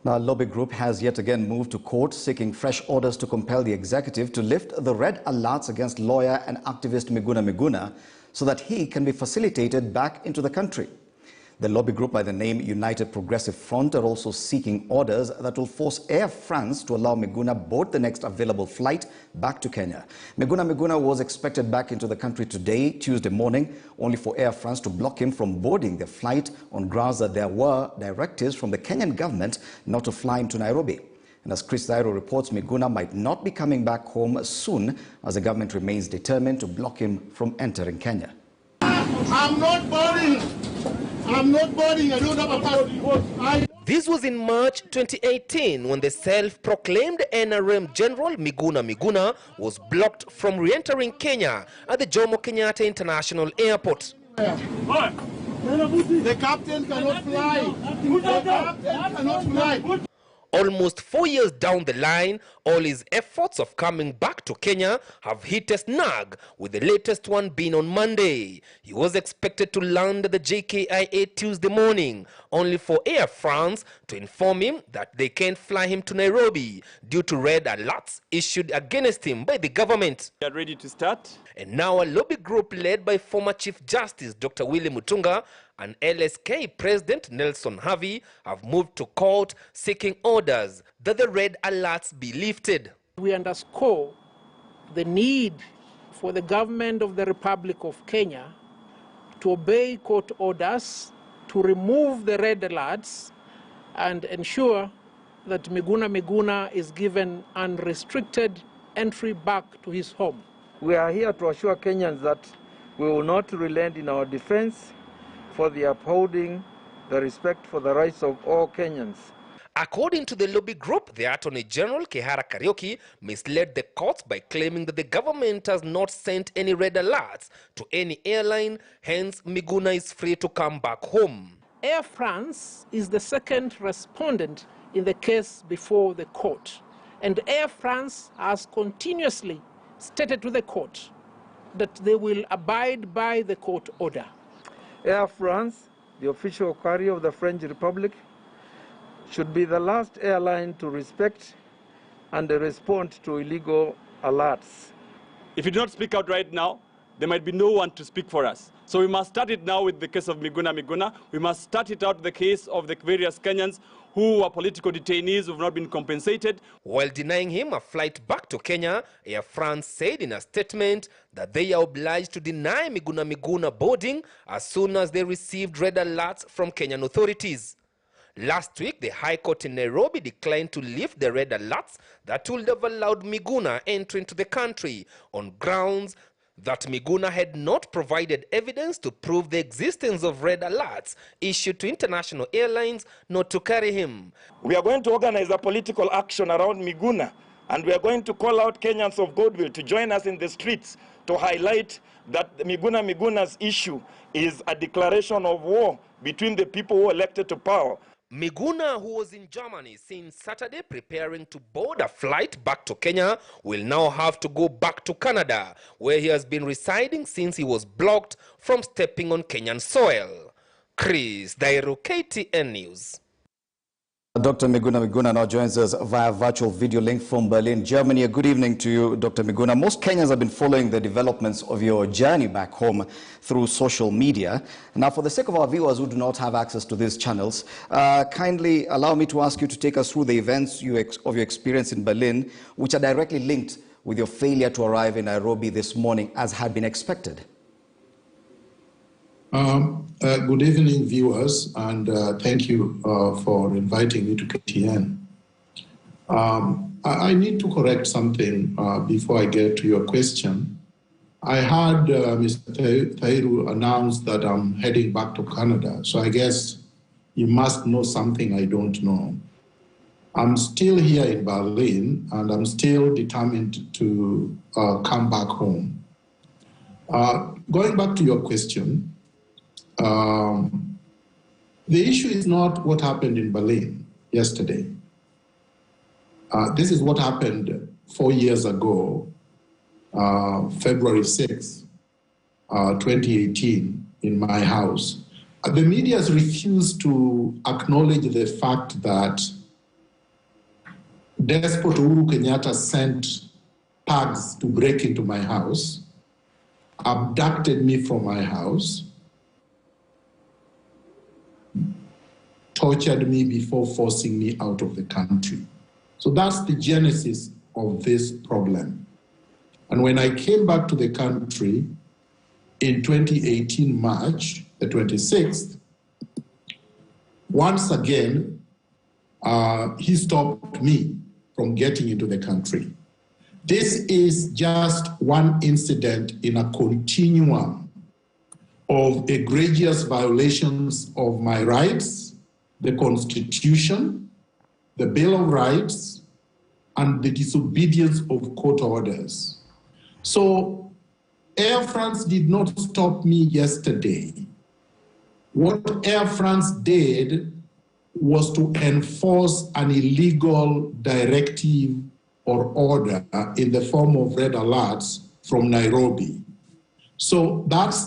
Now, lobby group has yet again moved to court seeking fresh orders to compel the executive to lift the red alerts against lawyer and activist Miguna Miguna so that he can be facilitated back into the country. The lobby group by the name United Progressive Front are also seeking orders that will force Air France to allow Miguna board the next available flight back to Kenya. Miguna was expected back into the country today, Tuesday morning, only for Air France to block him from boarding the flight on grounds that there were directives from the Kenyan government not to fly him to Nairobi. And as Chris Zairo reports, Miguna might not be coming back home soon as the government remains determined to block him from entering Kenya. I'm not boarding. I'm not boarding. I don't have a passport. This was in March 2018 when the self-proclaimed NRM General Miguna Miguna was blocked from re-entering Kenya at the Jomo Kenyatta International Airport. The captain cannot fly. The captain cannot fly. Almost 4 years down the line, all his efforts of coming back to Kenya have hit a snag, with the latest one being on Monday. He was expected to land at the JKIA Tuesday morning, only for Air France to inform him that they can't fly him to Nairobi due to red alerts issued against him by the government. We are ready to start. And now a lobby group led by former Chief Justice Dr. Willie Mutunga and LSK President Nelson Harvey have moved to court seeking orders that the red alerts be lifted. We underscore the need for the government of the Republic of Kenya to obey court orders, to remove the red alerts and ensure that Miguna Miguna is given unrestricted entry back to his home. We are here to assure Kenyans that we will not relent in our defense for the upholding the respect for the rights of all Kenyans. According to the lobby group, the Attorney General Kihara Kariuki misled the courts by claiming that the government has not sent any red alerts to any airline, hence Miguna is free to come back home. Air France is the second respondent in the case before the court, and Air France has continuously stated to the court that they will abide by the court order. Air France, the official carrier of the French Republic, should be the last airline to respect and respond to illegal alerts. If we do not speak out right now, there might be no one to speak for us. So we must start it now with the case of Miguna Miguna. We must start it out with the case of the various Kenyans who are political detainees who have not been compensated. While denying him a flight back to Kenya, Air France said in a statement that they are obliged to deny Miguna Miguna boarding as soon as they received red alerts from Kenyan authorities. Last week, the High Court in Nairobi declined to lift the red alerts that would have allowed Miguna entry into the country on grounds that Miguna had not provided evidence to prove the existence of red alerts issued to international airlines not to carry him. We are going to organize a political action around Miguna, and we are going to call out Kenyans of goodwill to join us in the streets to highlight that Miguna Miguna's issue is a declaration of war between the people who are elected to power. Miguna, who was in Germany since Saturday preparing to board a flight back to Kenya, will now have to go back to Canada, where he has been residing since he was blocked from stepping on Kenyan soil. Chris Zairo, KTN News. Dr. Miguna Miguna now joins us via virtual video link from Berlin, Germany. A good evening to you, Dr. Miguna. Most Kenyans have been following the developments of your journey back home through social media. Now, for the sake of our viewers who do not have access to these channels, kindly allow me to ask you to take us through the events of your experience in Berlin, which are directly linked with your failure to arrive in Nairobi this morning, as had been expected. Good evening, viewers, and thank you for inviting me to KTN. I need to correct something before I get to your question. I heard Mr. Tairu announce that I'm heading back to Canada, so I guess you must know something I don't know. I'm still here in Berlin, and I'm still determined to come back home. Going back to your question, the issue is not what happened in Berlin yesterday. This is what happened 4 years ago, February 6, 2018, in my house. The media has refused to acknowledge the fact that Despot Uhuru Kenyatta sent thugs to break into my house, abducted me from my house, tortured me before forcing me out of the country. So that's the genesis of this problem. And when I came back to the country in 2018, March the 26th, once again, he stopped me from getting into the country. This is just one incident in a continuum of egregious violations of my rights, the Constitution, the Bill of Rights, and the disobedience of court orders. So Air France did not stop me yesterday. What Air France did was to enforce an illegal directive or order in the form of red alerts from Nairobi. So that's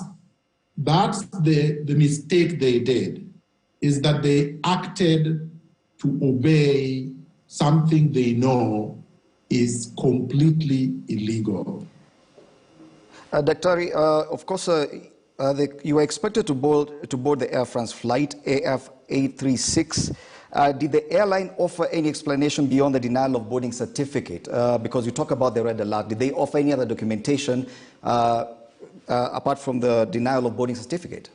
the mistake they did, is that they acted to obey something they know is completely illegal. Daktari, of course, you were expected to board the Air France flight AF836. Did the airline offer any explanation beyond the denial of boarding certificate? Because you talk about the red alert. Did they offer any other documentation apart from the denial of boarding certificate?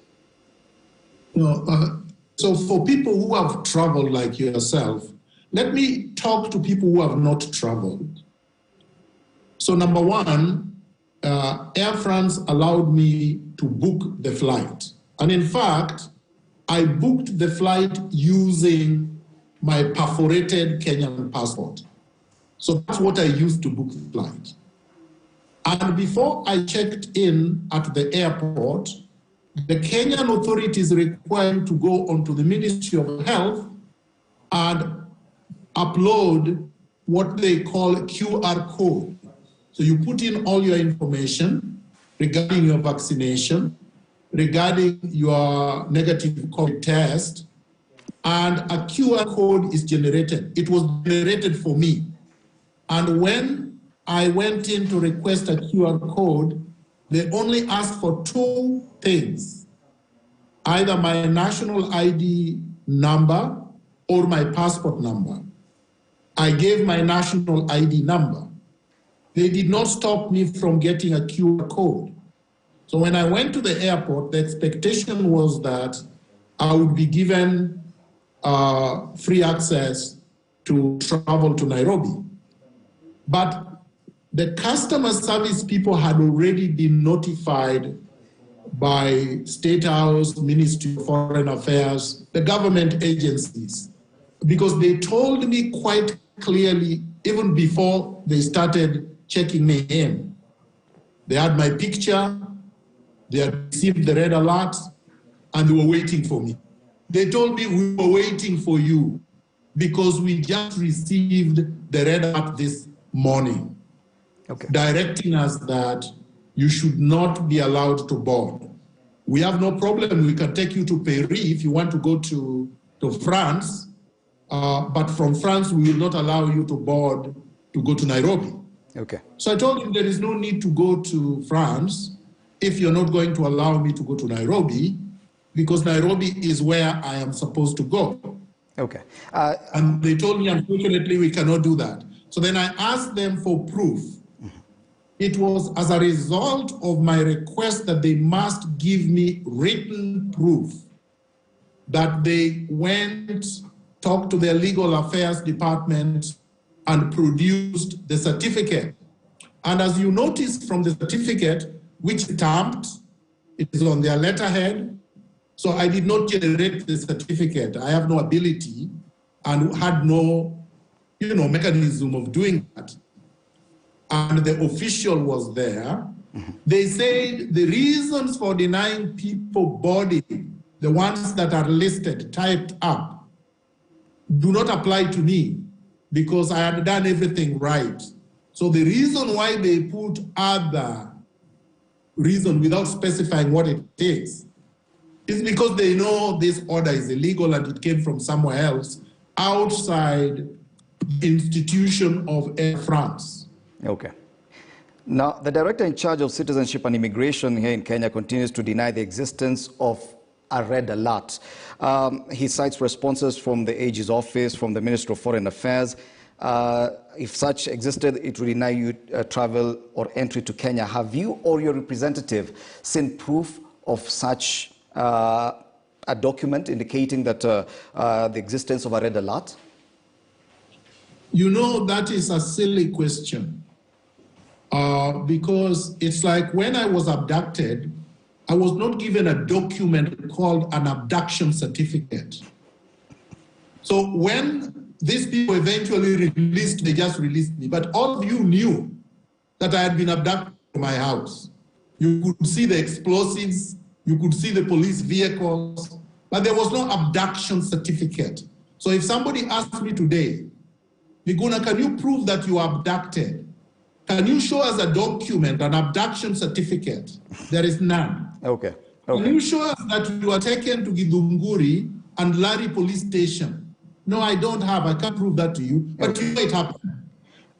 No. So for people who have traveled like yourself, let me talk to people who have not traveled. So number one, Air France allowed me to book the flight. And in fact, I booked the flight using my perforated Kenyan passport. So that's what I used to book the flight. And before I checked in at the airport, the Kenyan authorities required to go onto the Ministry of Health and upload what they call a QR code. So you put in all your information regarding your vaccination, regarding your negative COVID test, and a QR code is generated. It was generated for me. And when I went in to request a QR code, they only asked for two things, either my national ID number or my passport number. I gave my national ID number. They did not stop me from getting a QR code. So when I went to the airport, the expectation was that I would be given free access to travel to Nairobi. But the customer service people had already been notified by State House, Ministry of Foreign Affairs, the government agencies, because they told me quite clearly, even before they started checking me in. They had my picture, they had received the red alert, and they were waiting for me. They told me, we were waiting for you because we just received the red alert this morning, directing us that you should not be allowed to board. We have no problem. We can take you to Paris if you want to go to France, but from France, we will not allow you to board to go to Nairobi. Okay. So I told him there is no need to go to France if you're not going to allow me to go to Nairobi, because Nairobi is where I am supposed to go. Okay. And they told me, unfortunately, we cannot do that. So then I asked them for proof. It was as a result of my request that they must give me written proof that they went, talked to their legal affairs department, and produced the certificate. And as you notice from the certificate, which is stamped, it is on their letterhead. So I did not generate the certificate. I have no ability and had no, mechanism of doing that. And the official was there. They said the reasons for denying people boarding, the ones that are listed, typed up, do not apply to me because I had done everything right. So the reason why they put other reason without specifying what it is because they know this order is illegal and it came from somewhere else outside institution of Air France. Okay. Now, the director in charge of citizenship and immigration here in Kenya continues to deny the existence of a red alert. He cites responses from the AG's office, from the Ministry of Foreign Affairs. If such existed, it would deny you travel or entry to Kenya. Have you or your representative seen proof of such a document indicating that the existence of a red alert? You know, that is a silly question because it's like when I was abducted, I was not given a document called an abduction certificate. So when these people eventually released, they just released me. But all of you knew that I had been abducted from my house. You could see the explosives, you could see the police vehicles, but there was no abduction certificate. So if somebody asked me today, Miguna, can you prove that you were abducted? Can you show us a document, an abduction certificate? There is none. Okay. Can you show us that you were taken to Githunguri and Lari police station? No, I don't have. I can't prove that to you, but you know it happened.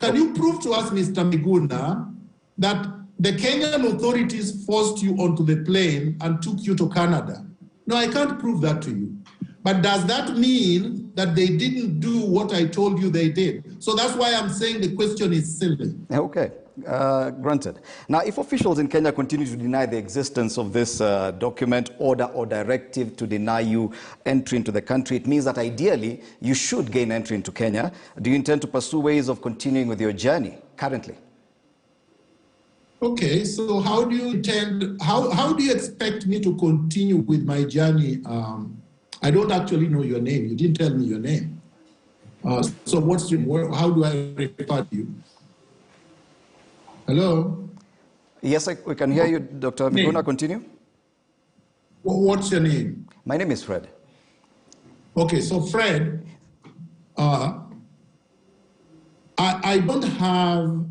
Can you prove to us, Mr. Miguna, that the Kenyan authorities forced you onto the plane and took you to Canada? No, I can't prove that to you. But does that mean that they didn't do what I told you they did? So that's why I'm saying the question is silly. Okay, granted. Now, if officials in Kenya continue to deny the existence of this document, order or directive to deny you entry into the country, it means that ideally you should gain entry into Kenya. Do you intend to pursue ways of continuing with your journey currently? Okay, so how do you intend, how do you expect me to continue with my journey? I don't actually know your name. You didn't tell me your name. So how do I refer to you? Hello? Yes, we can hear you, Dr. Miguna. Continue. What's your name? My name is Fred. Okay, so Fred, I don't have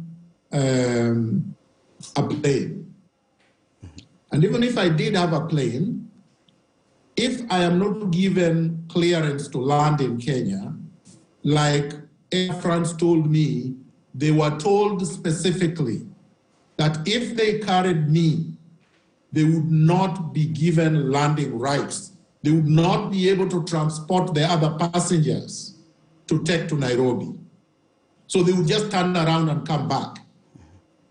a plane. And even if I did have a plane, if I am not given clearance to land in Kenya, like Air France told me, they were told specifically that if they carried me, they would not be given landing rights. They would not be able to transport the other passengers to take to Nairobi. So they would just turn around and come back.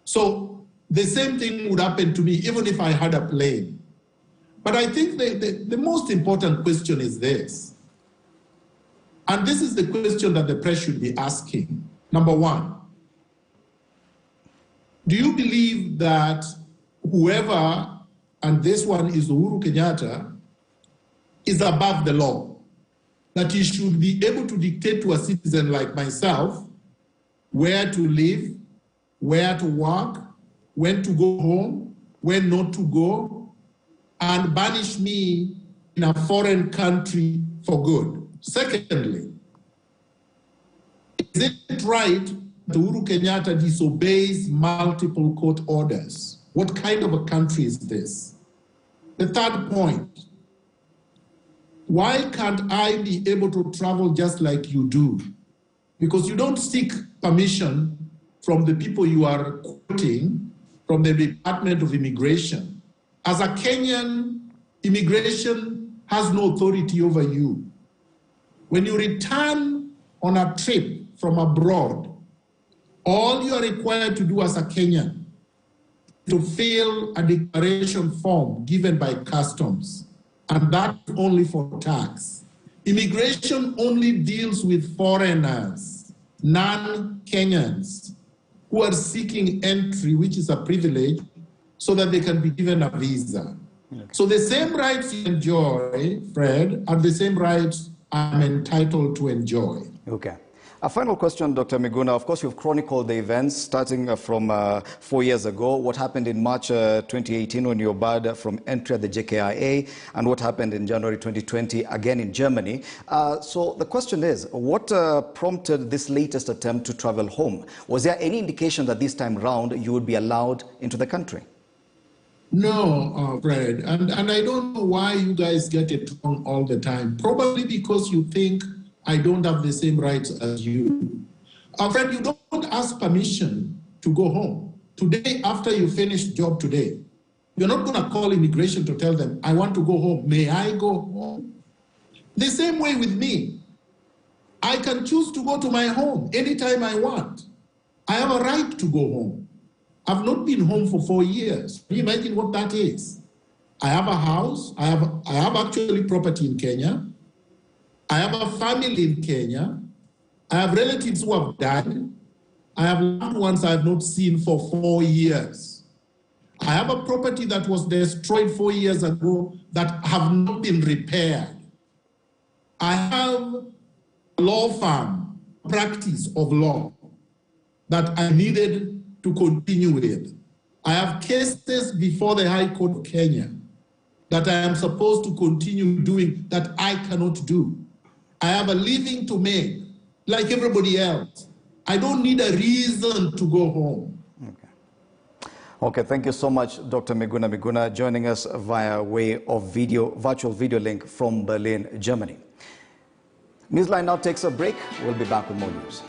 So the same thing would happen to me even if I had a plane. But I think the most important question is this. And this is the question that the press should be asking. Number one, do you believe that whoever, and this one is Uhuru Kenyatta, is above the law? That he should be able to dictate to a citizen like myself where to live, where to work, when to go home, when not to go, and banish me in a foreign country for good? Secondly, is it right that Uhuru Kenyatta disobeys multiple court orders? What kind of a country is this? The third point, why can't I be able to travel just like you do? Because you don't seek permission from the people you are quoting, from the Department of Immigration. As a Kenyan, immigration has no authority over you. When you return on a trip from abroad, all you are required to do as a Kenyan is to fill a declaration form given by customs, and that only for tax. Immigration only deals with foreigners, non-Kenyans, who are seeking entry, which is a privilege, so that they can be given a visa. Okay. So the same rights you enjoy, Fred, are the same rights I'm entitled to enjoy. Okay. A final question, Dr. Miguna. Of course, you've chronicled the events starting from 4 years ago, what happened in March 2018 when you were barred from entry at the JKIA, and what happened in January 2020, again in Germany. So the question is, what prompted this latest attempt to travel home? Was there any indication that this time round you would be allowed into the country? No, Fred, and I don't know why you guys get it wrong all the time. Probably because you think I don't have the same rights as you. Friend, you don't ask permission to go home. Today, after you finish job today, you're not going to call immigration to tell them, I want to go home. May I go home? The same way with me. I can choose to go to my home anytime I want. I have a right to go home. I've not been home for 4 years. Can you imagine what that is? I have a house. I have actually property in Kenya. I have a family in Kenya. I have relatives who have died. I have loved ones I have not seen for 4 years. I have a property that was destroyed 4 years ago that have not been repaired. I have a law firm, practice of law that I needed to continue with. I have cases before the High Court of Kenya that I am supposed to continue doing that I cannot do. I have a living to make, like everybody else. I don't need a reason to go home. Okay, thank you so much, Dr. Miguna Miguna, joining us via way of virtual video link from Berlin, Germany. Newsline now takes a break. We'll be back with more news.